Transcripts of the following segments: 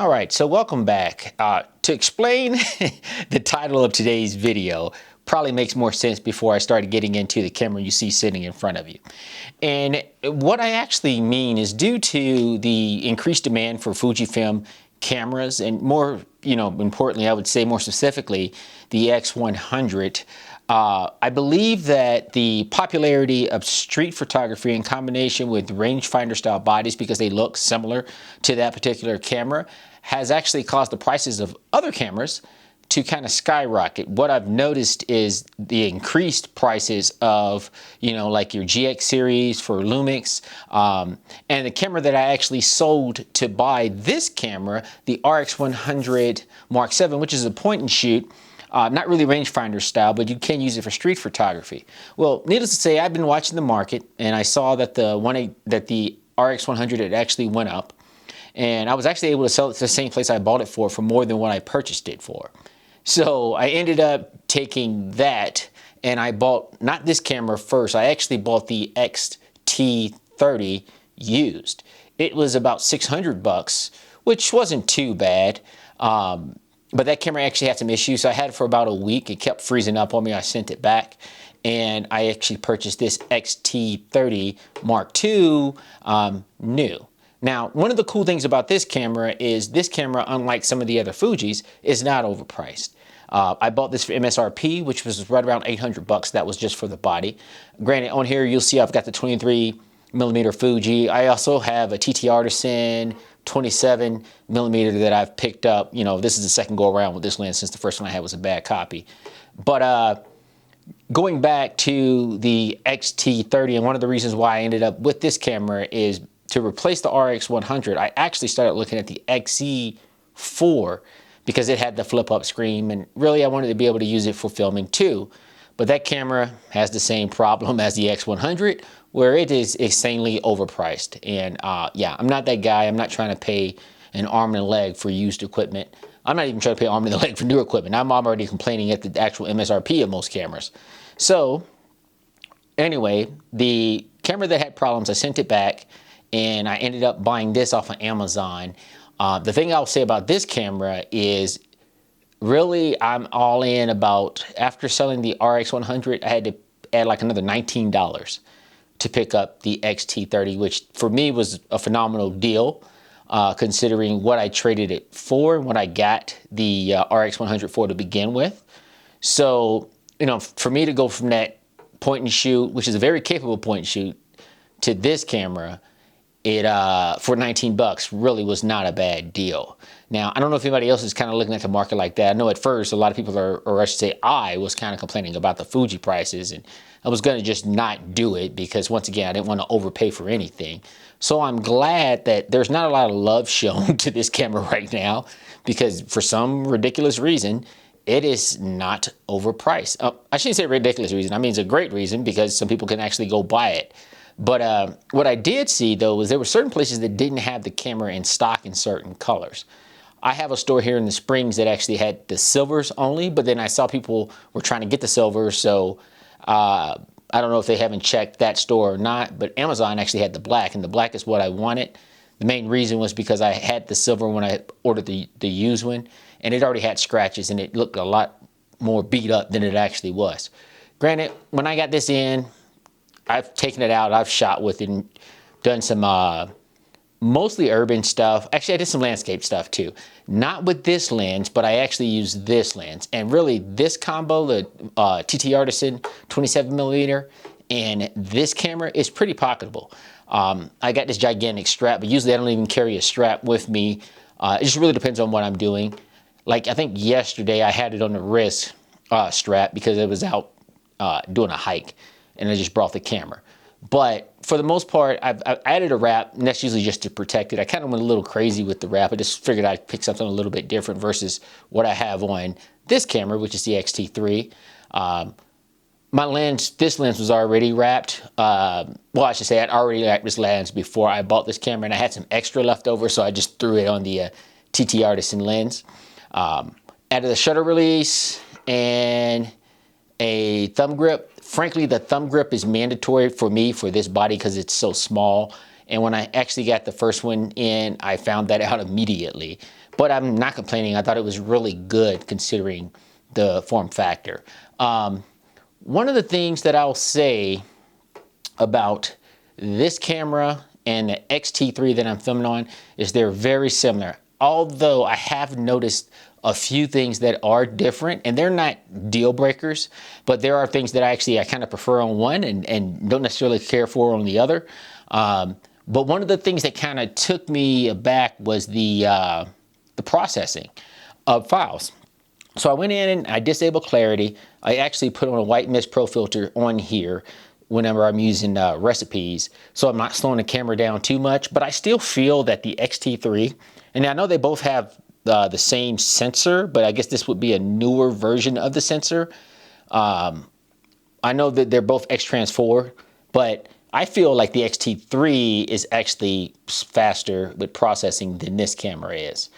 All right, so welcome back. To explain the title of today's video probably makes more sense before I started getting into the camera you see sitting in front of you. And what I actually mean is due to the increased demand for Fujifilm cameras and more, importantly, I would say more specifically, the X100, I believe that the popularity of street photography in combination with rangefinder style bodies, because they look similar to that particular camera, has actually caused the prices of other cameras to kind of skyrocket. What I've noticed is the increased prices of, like your GX series for Lumix, and the camera that I actually sold to buy this camera, the RX-100 Mark VII, which is a point and shoot. Not really rangefinder style, but you can use it for street photography. Well, needless to say, I've been watching the market, and I saw that the RX100 had actually went up, and I was actually able to sell it to the same place I bought it for more than what I purchased it for. So I ended up taking that, and I bought not this camera first. I actually bought the X-T30 used. It was about $600, which wasn't too bad. But that camera actually had some issues, so I had it for about a week. It kept freezing up on me. I sent it back, and I actually purchased this X-T30 Mark II new. Now, one of the cool things about this camera is this camera, unlike some of the other Fujis, is not overpriced. I bought this for MSRP, which was right around $800. That was just for the body. Granted, on here you'll see I've got the 23mm Fuji. I also have a TT Artisan 27mm that I've picked up. This is the second go around with this lens since the first one I had was a bad copy. But going back to the X-T30, and one of the reasons why I ended up with this camera is to replace the RX100. I actually started looking at the XE4 because it had the flip-up screen, and really I wanted to be able to use it for filming too. But that camera has the same problem as the X100, where it is insanely overpriced. And yeah, I'm not that guy. I'm not trying to pay an arm and a leg for used equipment. I'm not even trying to pay an arm and a leg for new equipment. I'm already complaining at the actual MSRP of most cameras. So anyway, the camera that had problems, I sent it back, and I ended up buying this off of Amazon. The thing I'll say about this camera is really I'm all in about, after selling the RX100, I had to add like another $19 to pick up the X-T30, which for me was a phenomenal deal, considering what I traded it for and what I got the RX100 for to begin with. So, for me to go from that point and shoot, which is a very capable point and shoot, to this camera, it for $19 really was not a bad deal. Now, I don't know if anybody else is kind of looking at the market like that. I know at first a lot of people or I should say I was kind of complaining about the Fuji prices, and I was going to just not do it because, once again, I didn't want to overpay for anything. So I'm glad that there's not a lot of love shown to this camera right now, because for some ridiculous reason, it is not overpriced. I shouldn't say ridiculous reason. I mean, it's a great reason because some people can actually go buy it. But what I did see, though, was there were certain places that didn't have the camera in stock in certain colors. I have a store here in the Springs that actually had the silvers only, but then I saw people were trying to get the silvers, so I don't know if they haven't checked that store or not, but Amazon actually had the black, and the black is what I wanted. The main reason was because I had the silver when I ordered the used one, and it already had scratches, and it looked a lot more beat up than it actually was. Granted, when I got this in, I've taken it out, I've shot with it, and done some mostly urban stuff. Actually, I did some landscape stuff too. Not with this lens, but I actually used this lens. And really, this combo, the TT Artisan 27mm, and this camera is pretty pocketable. I got this gigantic strap, but usually I don't even carry a strap with me. It just really depends on what I'm doing. Like, I think yesterday I had it on the wrist strap because I was out doing a hike, and I just brought the camera. But for the most part, I've added a wrap, and that's usually just to protect it. I kind of went a little crazy with the wrap. I just figured I'd pick something a little bit different versus what I have on this camera, which is the X-T3. This lens was already wrapped. Well, I should say I'd already wrapped this lens before I bought this camera, and I had some extra left over, so I just threw it on the TT Artisan lens. Added a shutter release and a thumb grip. Frankly, the thumb grip is mandatory for me for this body because it's so small. And when I actually got the first one in, I found that out immediately. but I'm not complaining. I thought it was really good considering the form factor. One of the things that I'll say about this camera and the X-T3 that I'm filming on is they're very similar. Although I have noticed a few things that are different, and they're not deal breakers, but there are things that I kind of prefer on one and don't necessarily care for on the other. But one of the things that kind of took me aback was the processing of files. So I went in and I disabled clarity. I actually put on a white mist pro filter on here whenever I'm using recipes, so I'm not slowing the camera down too much, but I still feel that the X-T3, and I know they both have the same sensor, but I guess this would be a newer version of the sensor. I know that they're both X-Trans4, but I feel like the X-T3 is actually faster with processing than this camera is.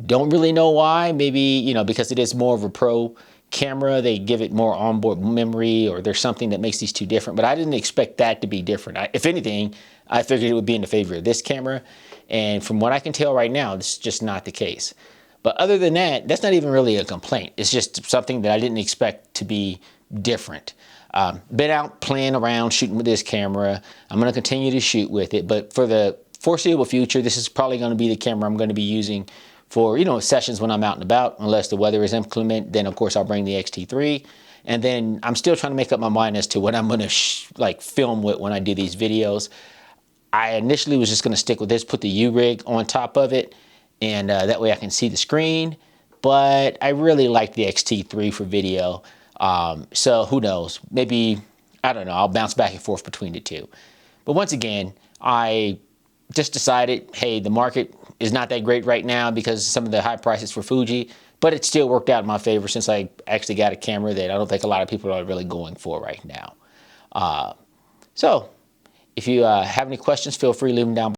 Don't really know why. Maybe, you know, because it is more of a pro camera, they give it more onboard memory, or there's something that makes these two different, but I didn't expect that to be different. If anything, I figured it would be in the favor of this camera, and from what I can tell right now, this is just not the case. But other than that, that's not even really a complaint. It's just something that I didn't expect to be different. Been out playing around, shooting with this camera. I'm going to continue to shoot with it, but for the foreseeable future, this is probably going to be the camera I'm going to be using for, you know, sessions when I'm out and about, unless the weather is inclement. Then of course I'll bring the X-T3, and then I'm still trying to make up my mind as to what I'm going to film with when I do these videos. I initially was just going to stick with this, put the U-rig on top of it, and that way I can see the screen. But I really like the X-T3 for video, so who knows? Maybe, I don't know, I'll bounce back and forth between the two. But once again, I just decided, hey, the market is not that great right now because of some of the high prices for Fuji, but it still worked out in my favor since I actually got a camera that I don't think a lot of people are really going for right now. So if you have any questions, feel free to leave them down below.